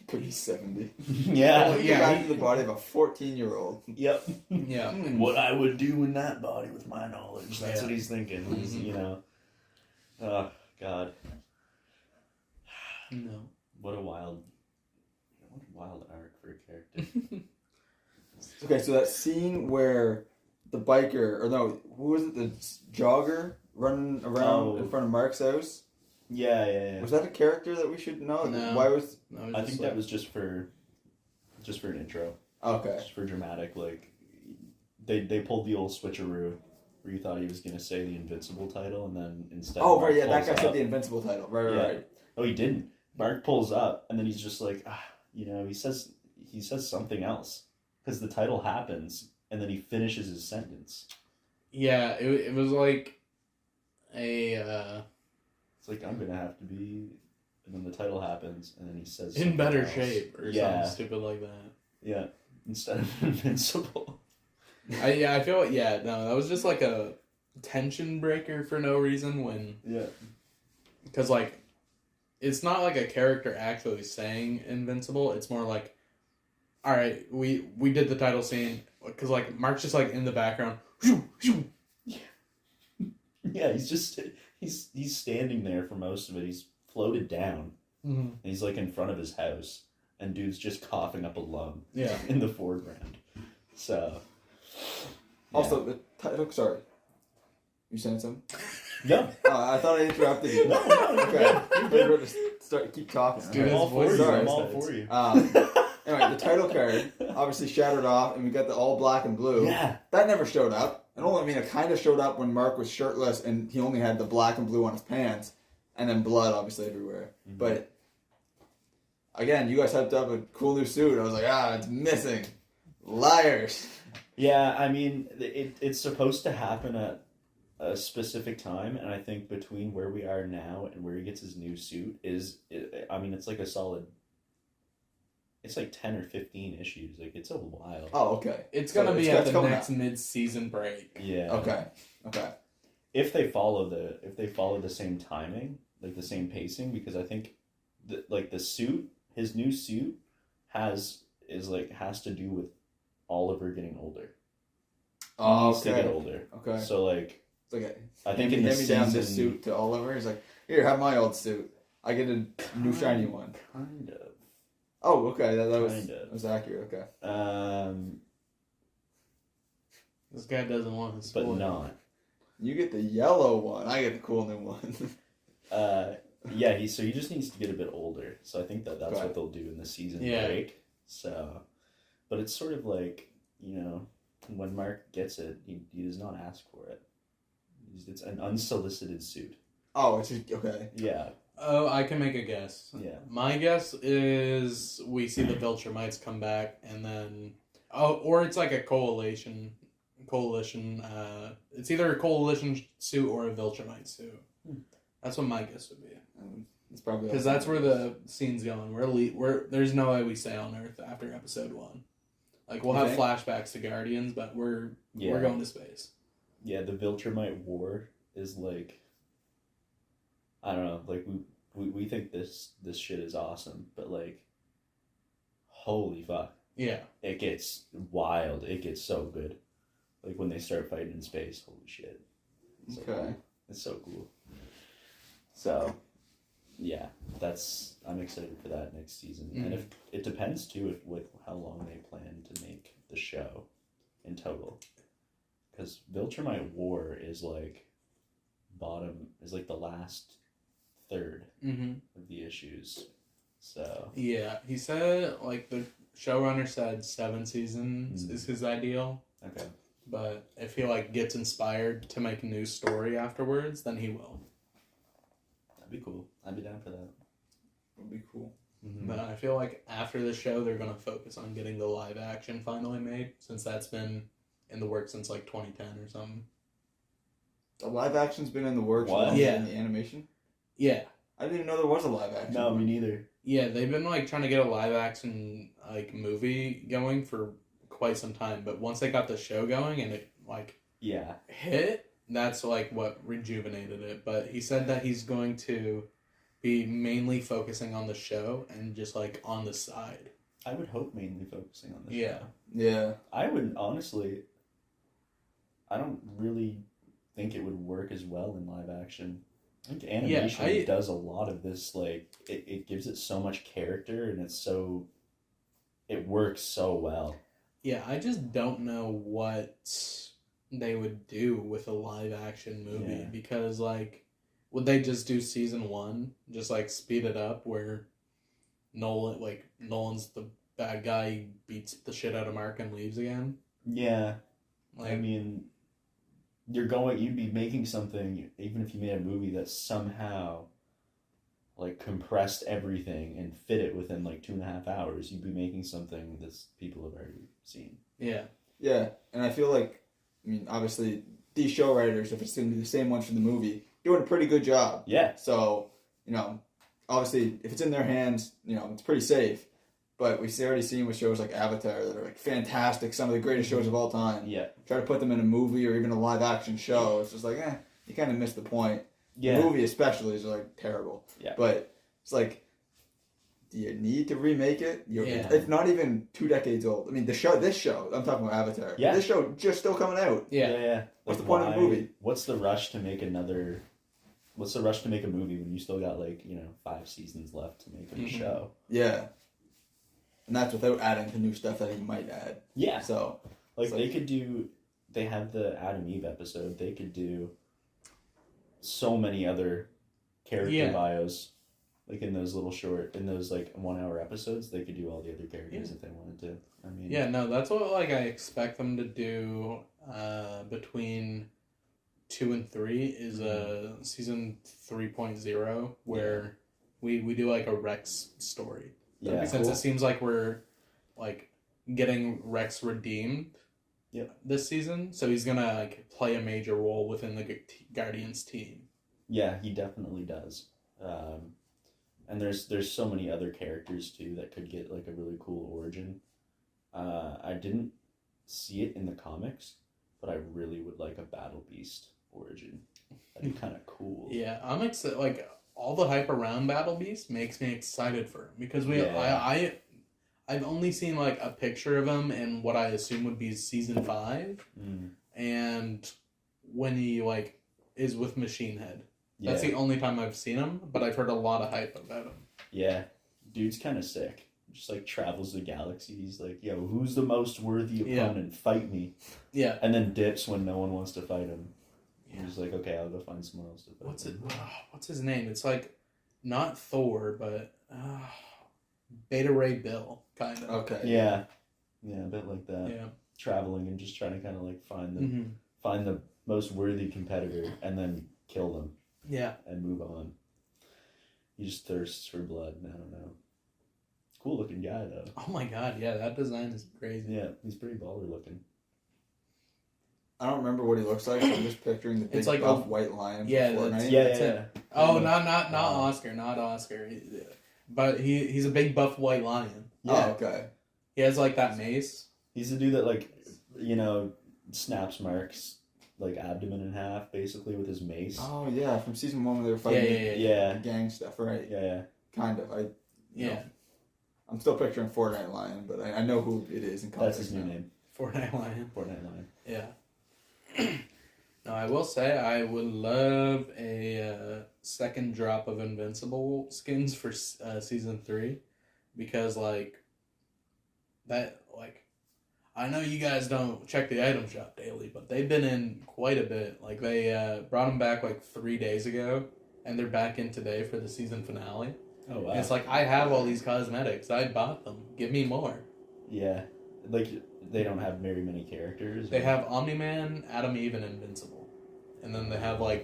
could be 70. Yeah. Well, Yeah, yeah, back he- to the body of a 14-year-old. Yep. yeah. What I would do in that body with my knowledge. That's Yeah. what he's thinking. He's, Mhm. you know. Oh, God. No. What a wild arc for a character. Okay, so that scene where the biker, or no, who was it, the jogger running around in front of Mark's house? Yeah. Was that a character that we should know? No. Why was... No, I think that was just for an intro. Okay. Just for dramatic, like they pulled the old switcheroo where you thought he was gonna say the Invincible title, and then instead Oh, Mark right, yeah, that pulls guy up. said the Invincible title. Right. Yeah. Oh, he didn't. Mark pulls up, and then he's just like, he says something else because the title happens, and then he finishes his sentence. Yeah, it was like a, It's like, I'm gonna have to be, and then the title happens, and then he says in something better else. shape or Yeah. something stupid like that. Yeah, instead of Invincible. I feel like, yeah, no, that was just like a tension breaker for no reason when, Yeah. because like, it's not like a character actually saying Invincible, it's more like, all right, we did the title scene, because like, Mark's just like in the background, Yeah, he's standing there for most of it. He's floated down. mm-hmm. And he's like in front of his house, and dude's just coughing up a lung. Yeah. In the foreground. So. Yeah. Also, the title... Sorry. You saying something? No. I thought I interrupted you. No. Okay. We're going to keep talking. Dude, I'm all his for voice you. Sorry. I'm all for you. Anyway, the title card obviously shattered off, and we got the all black and blue. Yeah. That never showed up. It kind of showed up when Mark was shirtless, and he only had the black and blue on his pants, and then blood obviously everywhere. Mm-hmm. But again, you guys hyped up a cool new suit. I was like, it's missing. Liars. Yeah, I mean, it's supposed to happen at a specific time, and I think between where we are now and where he gets his new suit it's like a solid... It's like 10 or 15 issues. Like, it's a while. Oh, okay. It's So gonna be it's at the coming next up. mid-season break. Yeah. Okay. If they follow the same timing, like the same pacing, because I think the suit, his new suit has to do with Oliver getting older. He needs to get older. Okay. So like, It's okay. I think in the hand me down this season- suit to Oliver. He's like, here, have my old suit. I get a new shiny one. Kind of. Oh, okay. That Kinda. was accurate. Okay. This guy doesn't want his But spoil. not. You get the yellow one. I get the cool new one. Yeah. He just needs to get a bit older. So I think that's Okay. what they'll do in the season Yeah. break. So, but it's sort of like, when Mark gets it, he does not ask for it. It's an unsolicited suit. Oh, it's just, okay. Yeah. Oh, I can make a guess. Yeah. My guess is we see the Viltrumites come back, and then or it's like a coalition. It's either a coalition suit or a Viltrumite suit. That's what my guess would be. It's probably Because that's where the scene's going. We're there's no way we stay on Earth after episode 1. Like we'll You have think? flashbacks to Guardians, but we're going to space. Yeah, the Viltrumite War is like, I don't know, like we think this shit is awesome, but like, holy fuck, Yeah. it gets wild. It gets so good. Like when they start fighting in space, holy shit. It's so Okay. cool. It's so cool. So, yeah, I'm excited for that next season, and if it depends too with how long they plan to make the show in total. Because Viltrumite War is like the last third of the issues. So yeah, he said like the showrunner said 7 seasons is his ideal. Okay. But if he like gets inspired to make a new story afterwards, then he will. That'd be cool. I'd be down for that. Would be cool. Mm-hmm. But I feel like after the show, they're gonna focus on getting the live action finally made, since that's been in the works since like 2010 or something. The live action's been in the works. What? longer Yeah. than the animation. Yeah. I didn't even know there was a live action. No, me neither. Yeah, they've been like trying to get a live action like movie going for quite some time, but once they got the show going and it like Yeah. hit, that's like what rejuvenated it. But he said that he's going to be mainly focusing on the show and just like on the side. I would hope mainly focusing on the Yeah. show. Yeah. I would honestly. I don't really think it would work as well in live action. I think animation does a lot of this. Like it gives it so much character, and it works so well. Yeah, I just don't know what they would do with a live action movie because like would they just do season 1, just like speed it up where Nolan's the bad guy, he beats the shit out of Mark and leaves again? Yeah. Like, I mean, you'd be making something, even if you made a movie that somehow like compressed everything and fit it within like 2.5 hours, you'd be making something that people have already seen. yeah. Yeah, and I feel like, I mean, obviously, these show writers, if it's going to be the same ones from the movie, doing a pretty good job. Yeah. So, obviously, if it's in their hands, it's pretty safe. But we've already seen with shows like Avatar that are like fantastic, some of the greatest shows of all time. Yeah. Try to put them in a movie or even a live action show, it's just like, you kind of miss the point. Yeah. The movie especially is like terrible. Yeah. But it's like, do you need to remake it? Yeah. It's not even 2 decades old. I mean, this show, I'm talking about Avatar. Yeah. This show just still coming out. Yeah. What's the point of the movie? What's the rush to make What's the rush to make a movie when you still got 5 seasons left to make a show? Yeah. And that's without adding the new stuff that he might add. Yeah. So, they have the Adam Eve episode. They could do so many other character bios. Like in those 1 hour episodes, they could do all the other characters if they wanted to. I mean, Yeah, no, that's what I expect them to do between 2 and 3 is season 3.0 where we do a Rex story. Yeah. Since it seems like we're getting Rex redeemed this season, so he's gonna play a major role within the Guardians team. Yeah, he definitely does. And there's so many other characters too that could get a really cool origin. I didn't see it in the comics, but I really would like a Battle Beast origin. That'd be kind of cool. Yeah, I'm excited. All the hype around Battle Beast makes me excited for him because I've only seen a picture of him in what I assume would be season 5, and when he is with Machine Head. That's the only time I've seen him, but I've heard a lot of hype about him. Yeah, dude's kind of sick. Just travels the galaxy. He's yo, who's the most worthy opponent? Fight me. Yeah. And then dips when no one wants to fight him. Yeah. He's okay, I'll go find someone else to fight. What's his name? It's not Thor, but Beta Ray Bill, kind of. Okay. Yeah. Yeah, a bit like that. Yeah. Traveling and just trying to kind of find the most worthy competitor and then kill them. Yeah. And move on. He just thirsts for blood. I don't know. Cool looking guy though. Oh my god, yeah, that design is crazy. Yeah, he's pretty baller looking. I don't remember what he looks like, so I'm just picturing the big buff white lion. Yeah, that's it. Oh, not Oscar, not Oscar. But he's a big buff white lion. Yeah. Oh, okay. He has that mace. He's the dude that snaps Mark's abdomen in half basically with his mace. Oh yeah, from season 1 when they were fighting gang stuff, right? Yeah. Kind of. I'm still picturing Fortnite Lion, but I know who it is in context. That's his new name. Fortnite Lion. Fortnite Lion. Yeah. Now, I will say I would love a second drop of Invincible skins for season 3 because, I know you guys don't check the item shop daily, but they've been in quite a bit. Like, they brought them back, 3 days ago, and they're back in today for the season finale. Oh, wow. And it's like, I have all these cosmetics. I bought them. Give me more. Yeah. Like, they don't have very many characters? They have Omni-Man, Adam Eve, and Invincible. And then they have, an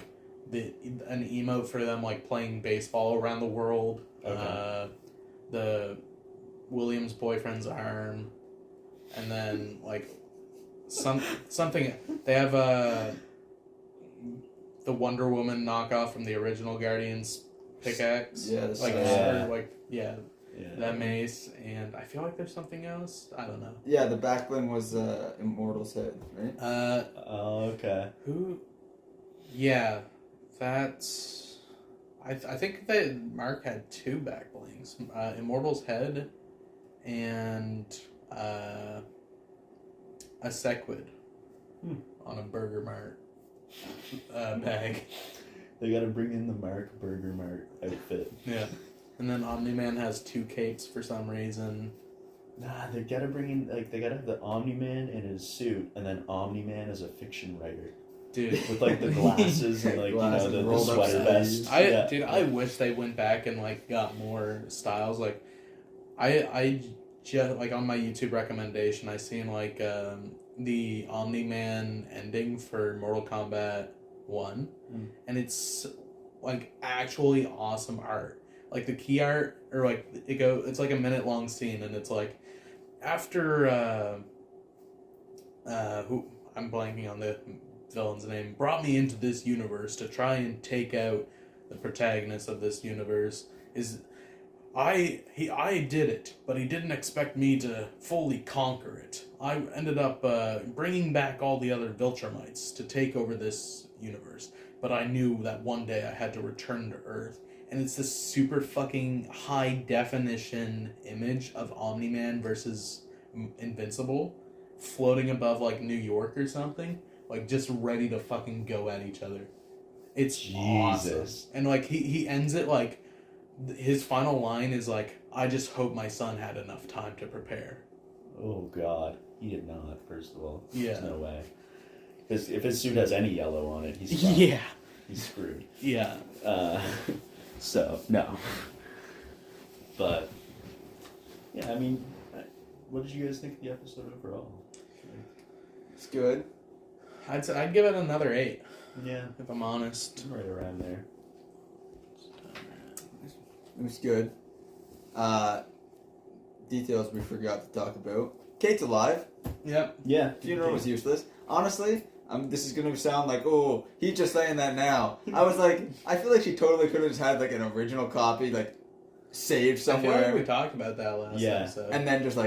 emote for them, playing baseball around the world. Okay. The Williams boyfriend's arm. And then, something... They have, the Wonder Woman knockoff from the original Guardians pickaxe. Yeah, That mace. And I feel like there's something else. I don't know. Yeah, the backbling was Immortal's head, right? Okay. Who... Yeah, that's... I think that Mark had 2 back blings. Immortal's head and a sequid on a Burger Mart bag. They gotta bring in the Mark Burger Mart outfit. Yeah. And then Omni-Man has 2 capes for some reason. Nah, they gotta bring in, they gotta have the Omni-Man in his suit, and then Omni-Man as a fiction writer. Dude. With, the glasses and, the rolled up sweater sleeves. vest. I wish they went back and, got more styles. I just, on my YouTube recommendation, I seen, the Omni-Man ending for Mortal Kombat 1. And it's, actually awesome art. The key art, or, it's, a minute-long scene, and it's, after, who... I'm blanking on the villain's name, brought me into this universe to try and take out the protagonist of this universe. I did it, but he didn't expect me to fully conquer it. I ended up bringing back all the other Viltrumites to take over this universe, but I knew that one day I had to return to Earth. And it's this super fucking high definition image of Omni-Man versus Invincible floating above New York or something. Just ready to fucking go at each other. It's Jesus. Awesome. And, he ends it, his final line is, I just hope my son had enough time to prepare. Oh, God. He did not, first of all. Yeah. There's no way. Because if his suit has any yellow on it, he's fucked. Yeah. He's screwed. Yeah. So, no. But, yeah, I mean, what did you guys think of the episode overall? It's good. I'd give it another 8. Yeah. If I'm honest. Right around there. It was good. Details we forgot to talk about. Kate's alive. Yep. Yeah. Funeral was useless. Honestly, this is going to sound he's just saying that now. I was I feel like she totally could have just had an original copy, saved somewhere. I feel like we talked about that last episode. And then just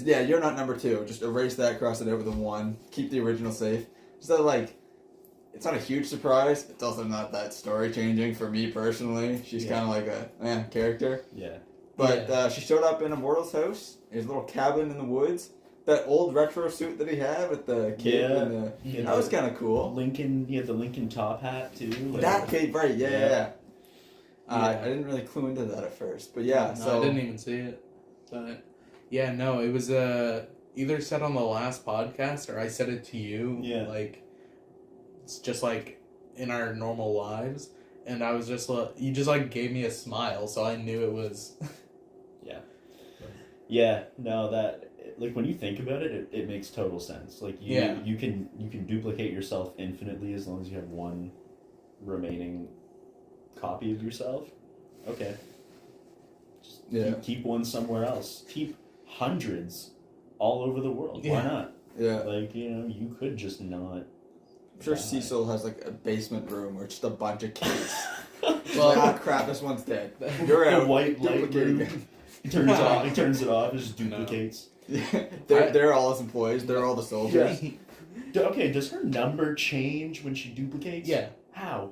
yeah, you're not number 2. Just erase that, cross it out with a 1. Keep the original safe. So it's not a huge surprise. It's also not that story changing for me personally. She's kind of a character. Yeah. But she showed up in Immortal's house, his little cabin in the woods. That old retro suit that he had with the cape and that was kind of cool. He had the Lincoln top hat too. That cape, right? Yeah. I didn't really clue into that at first, but yeah. No, so I didn't even see it. But yeah, no, it was either said on the last podcast or I said it to you. Yeah. It's just in our normal lives, and I was just you just gave me a smile, so I knew it was. Yeah. Yeah. No, that. When you think about it, it makes total sense. You can duplicate yourself infinitely as long as you have one remaining copy of yourself. Okay. Just keep one somewhere else. Keep hundreds all over the world. Why not? Yeah. You could just not. I'm sure Cecil has a basement room where it's just a bunch of kids. Well, crap, this one's dead. You're out. White light room. He turns it off. It just duplicates. They're all his employees. They're all the soldiers. Yeah. Okay, does her number change when she duplicates? Yeah. How?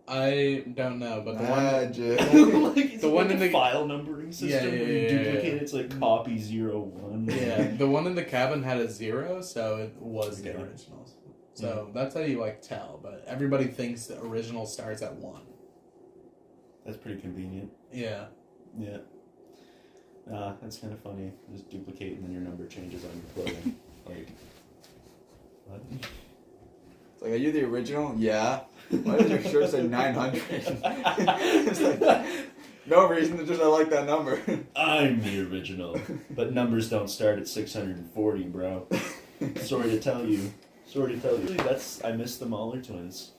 I don't know, but the one in the file numbering system where you duplicate it's copy 01. Yeah, the one in the cabin had a 0, so it was the originals. So that's how you tell, but everybody thinks the original starts at 1. That's pretty convenient. Yeah. Yeah. That's kind of funny. Just duplicate and then your number changes on your clothing. Like, what? It's like, are you the original? Yeah. Why does your shirt say 900? It's like, no reason, it's just I like that number. I'm the original. But numbers don't start at 640, bro. Sorry to tell you. I miss the Mahler twins.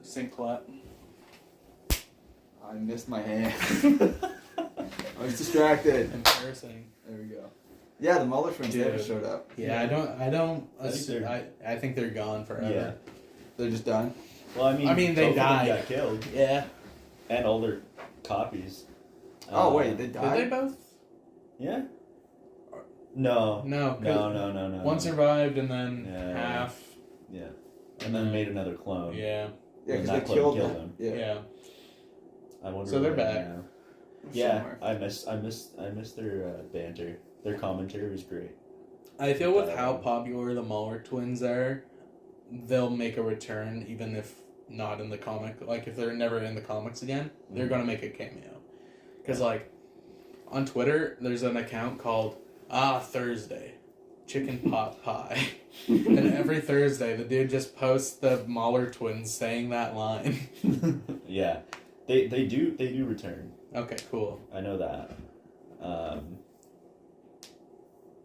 Sync clap. I missed my hand. I was distracted. Embarrassing. There we go. Yeah, the Mahler twins never showed up. Yeah, I think they're gone forever. Yeah. They're just done. Well, I mean they both of them died. got killed. Yeah. And all their copies. Oh, wait, they died? Did they both? Yeah? No. No. No. One survived and then Yeah. half. Yeah. And then made another clone. Yeah. Yeah, And because that they clone killed them. them. Yeah. I wonder So they're where they back. are now. Yeah, Somewhere. I miss their banter. Their commentary was great. I feel with how popular the Mahler twins are, they'll make a return even if not in the comic. Like, if they're never in the comics again, they're going to make a cameo. Because, like, on Twitter, there's an account called Thursday, Chicken Pot Pie. And every Thursday, the dude just posts the Mahler twins saying that line. Yeah, they do return. Okay, cool. I know that.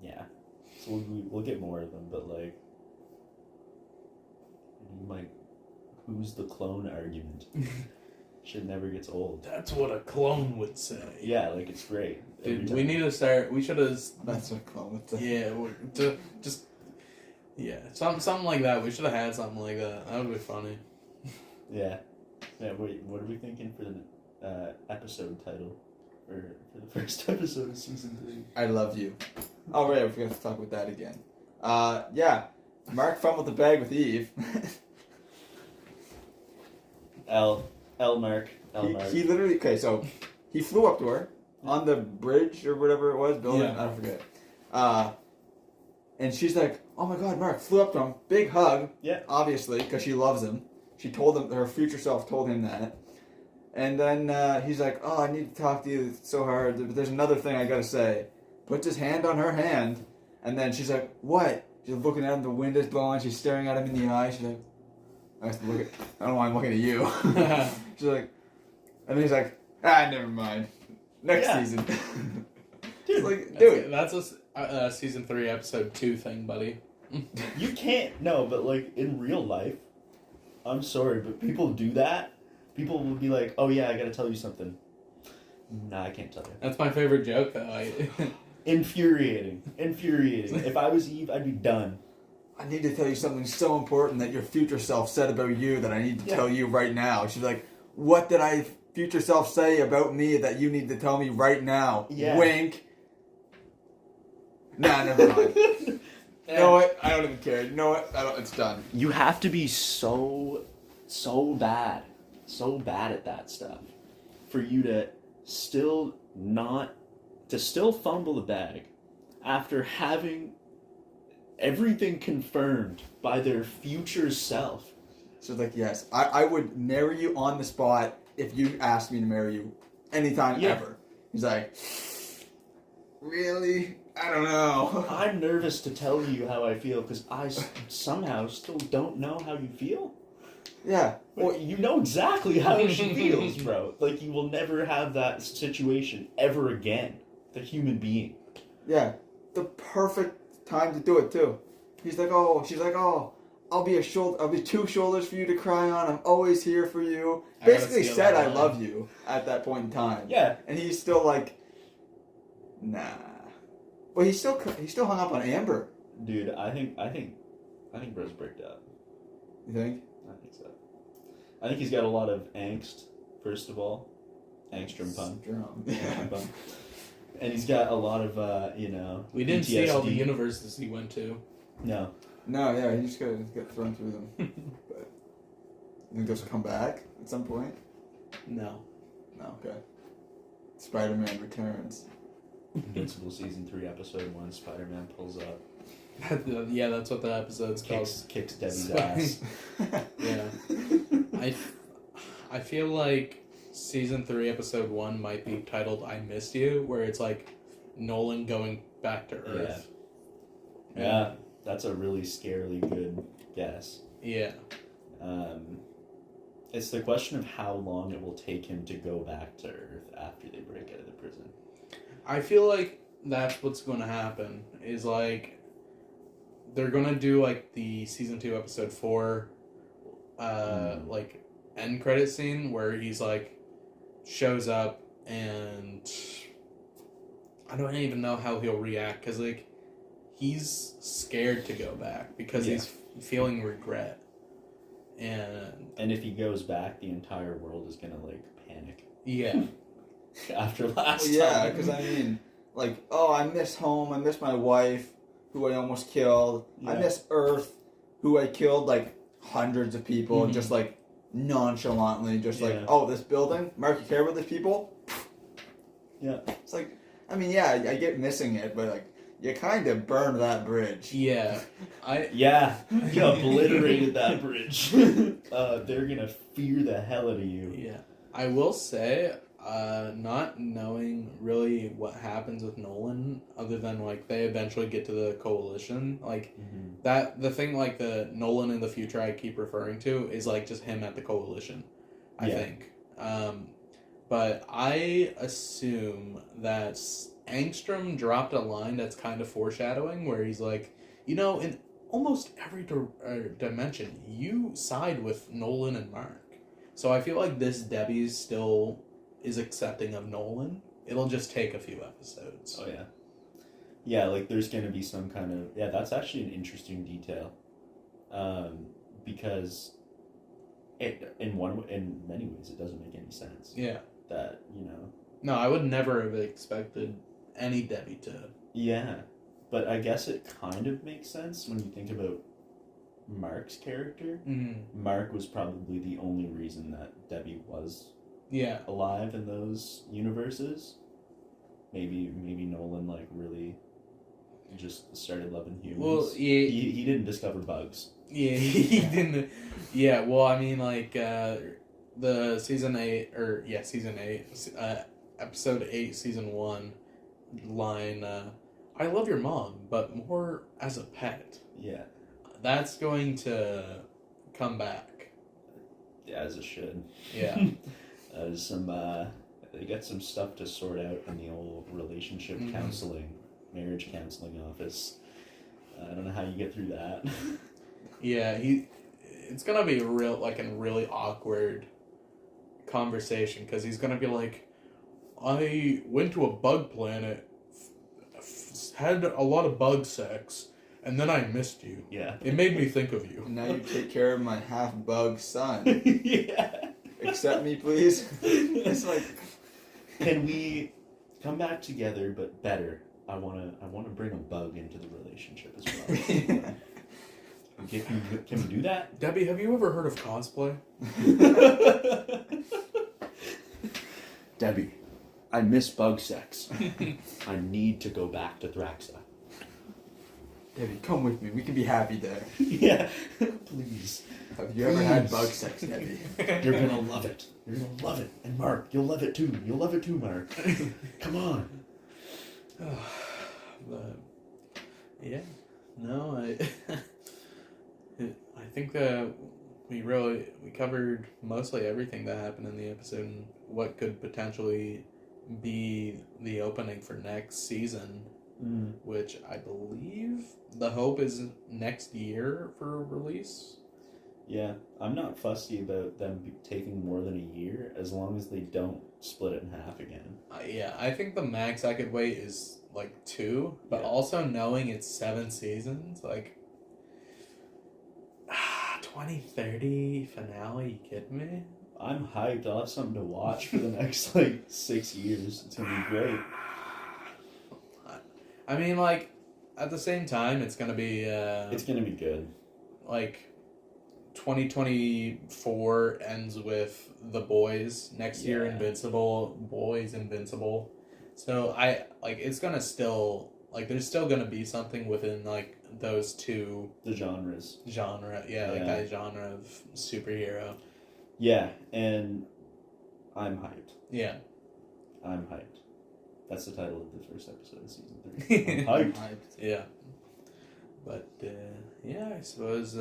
Yeah, so we'll get more of them, but like, who's the clone argument? Shit never gets old. That's what a clone would say. Yeah, like it's great. Dude, we need to start. We should have. That's what clone would say. Yeah, just. Yeah, something like that. We should have had something like that. That would be funny. Yeah. Wait, what are we thinking for the episode title? For the first episode of season 3? I love you. Oh, right, I forgot to talk about that again. Yeah. Mark fumbled the bag with Eve. Mark. He literally, okay, so he flew up to her on the bridge or whatever it was, building, Yeah. I don't forget. And she's like, oh my god, Mark, flew up to him, big hug, Yeah. obviously, because she loves him. She told him, her future self told him that. And then he's like, oh, I need to talk to you, it's so hard, but there's another thing I gotta say. Puts his hand on her hand, and then she's like, what? She's looking at him, the wind is blowing, she's staring at him in the eye, she's like, I don't know why I'm looking at you. She's like, and then he's like, never mind. Next season. Dude, like, dude. That's a season 3, episode 2 thing, buddy. You can't, no, but like in real life, I'm sorry, but people do that. People will be like, oh yeah, I gotta tell you something. Nah, I can't tell you. That's my favorite joke, though. Infuriating. If I was Eve, I'd be done. I need to tell you something so important that your future self said about you that I need to tell you right now. She's like, what did I future self say about me that you need to tell me right now? Yeah. Wink. Nah, never mind. You know what? I don't even care. You know what? It's done. You have to be so bad at that stuff for you to still fumble the bag after having everything confirmed by their future self. So like, yes, I would marry you on the spot if you asked me to marry you anytime ever. He's like, really? I don't know. I'm nervous to tell you how I feel because I somehow still don't know how you feel. Yeah. Well, you know exactly how she feels, bro. Like, you will never have that situation ever again. The human being. Yeah. The perfect time to do it, too. She's like, oh, I'll be 2 shoulders for you to cry on. I'm always here for you. Basically said I love you at that point in time. Yeah. And he's still like, nah. Well, he still hung up on Amber. Dude, I think bro's bricked up. You think? I think so. I think he's got a lot of angst, first of all. Angstrom pun. Yeah. Pun. And he's got a lot of, We didn't PTSD. see all the universes he went to. No. No, yeah, he just got thrown through them. But you think those will come back at some point? No. No, okay. Spider-Man Returns. Invincible season 3, episode 1. Spider-Man pulls up, Yeah, that's what the episode's called. kicks Debbie's ass. Yeah. I feel like season 3, episode 1 might be titled "I Missed You," where it's like Nolan going back to Earth. Yeah, that's a really scarily good guess. Yeah. It's the question of how long it will take him to go back to Earth after they break out of the prison. I feel like that's what's going to happen, is like they're going to do like the season 2 episode 4 like end credit scene where he's like shows up, and I don't even know how he'll react, because like he's scared to go back because he's feeling regret, and if he goes back, the entire world is gonna like panic. Yeah. After last time. Yeah, because I mean, like, oh, I miss home, I miss my wife, who I almost killed. Yeah. I miss Earth, who I killed like hundreds of people, just like nonchalantly, just like, oh, this building, Mark, you care about these people? Yeah. It's like, I mean, yeah, I get missing it, but like, you kind of burned that bridge. Yeah. You obliterated that bridge. They're gonna fear the hell out of you. Yeah. I will say, not knowing really what happens with Nolan, other than like they eventually get to the coalition, like that the thing like the Nolan in the future I keep referring to is like just him at the coalition, I think. But I assume that Angstrom dropped a line that's kind of foreshadowing, where he's like, in almost every dimension, you side with Nolan and Mark. So I feel like this Debbie still is accepting of Nolan. It'll just take a few episodes. Oh, yeah. Yeah, like there's going to be some kind of... Yeah, that's actually an interesting detail. Because in many ways it doesn't make any sense. Yeah. That, No, I would never have expected any Debbie to... Yeah. But I guess it kind of makes sense when you think about Mark's character. Mark was probably the only reason that Debbie was alive in those universes. Maybe Nolan like really just started loving humans. Well, he didn't discover bugs. Yeah, he didn't. Yeah, well, I mean, like the season 8, episode 8, season 1 line. I love your mom, but more as a pet. Yeah. That's going to come back. Yeah, as it should. Yeah. They got some stuff to sort out in the old relationship counseling, marriage counseling office. I don't know how you get through that. Yeah, it's gonna be a really awkward conversation, because he's gonna be like, I went to a bug planet, had a lot of bug sex, and then I missed you. Yeah. It made me think of you. Now you take care of my half-bug son. Yeah. Accept me, please. It's like, can we come back together, but better? I wanna bring a bug into the relationship as well. Can we do that? Debbie, have you ever heard of cosplay? Debbie, I miss bug sex. I need to go back to Thraxa. Debbie, come with me. We can be happy there. Yeah, please. Have you ever had bug sex, Debbie? You're gonna love it. You're gonna love it. And Mark, you'll love it too. You'll love it too, Mark. Come on. But, yeah. No, I think that we covered mostly everything that happened in the episode and what could potentially be the opening for next season, which I believe the hope is next year for release. Yeah, I'm not fussy about them taking more than a year as long as they don't split it in half again. Yeah, I think the max I could wait is like 2, but also knowing it's 7 seasons, like 2030 finale, you kidding me? I'm hyped. I'll have something to watch for the next like 6 years. It's gonna be great. I mean, like, at the same time, it's gonna be it's gonna be good. Like 2024 ends with The Boys. Next year, Invincible. So it's gonna still, like, there's still gonna be something within, like, those two... The genres. That genre of superhero. Yeah, and I'm hyped. Yeah. I'm hyped. That's the title of the first episode of season 3. I'm hyped. Yeah. But yeah, I suppose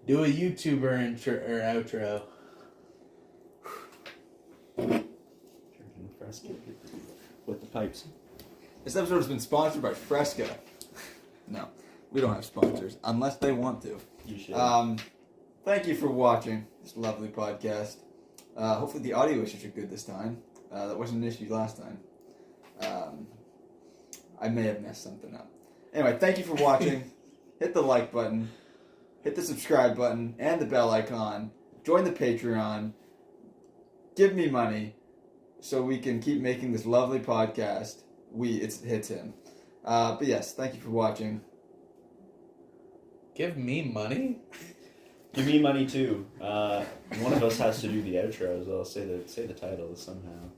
do a YouTuber intro or outro. Drinking Fresca with the pipes. This episode has been sponsored by Fresca. No, we don't have sponsors unless they want to. You should. Thank you for watching this lovely podcast. Hopefully the audio issues are good this time. That wasn't an issue last time. I may have messed something up. Anyway, thank you for watching. Hit the like button. Hit the subscribe button and the bell icon. Join the Patreon. Give me money so we can keep making this lovely podcast. It's him. But yes, thank you for watching. Give me money? Give me money too. One of us has to do the outro as well. Say the title somehow.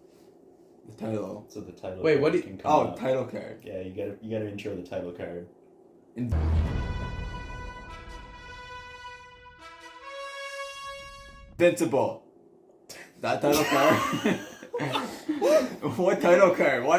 The title. So the title. Wait, card what do you- can come Oh, up. title card. Yeah, you gotta intro the title card. Invincible. That title card? What title card? What?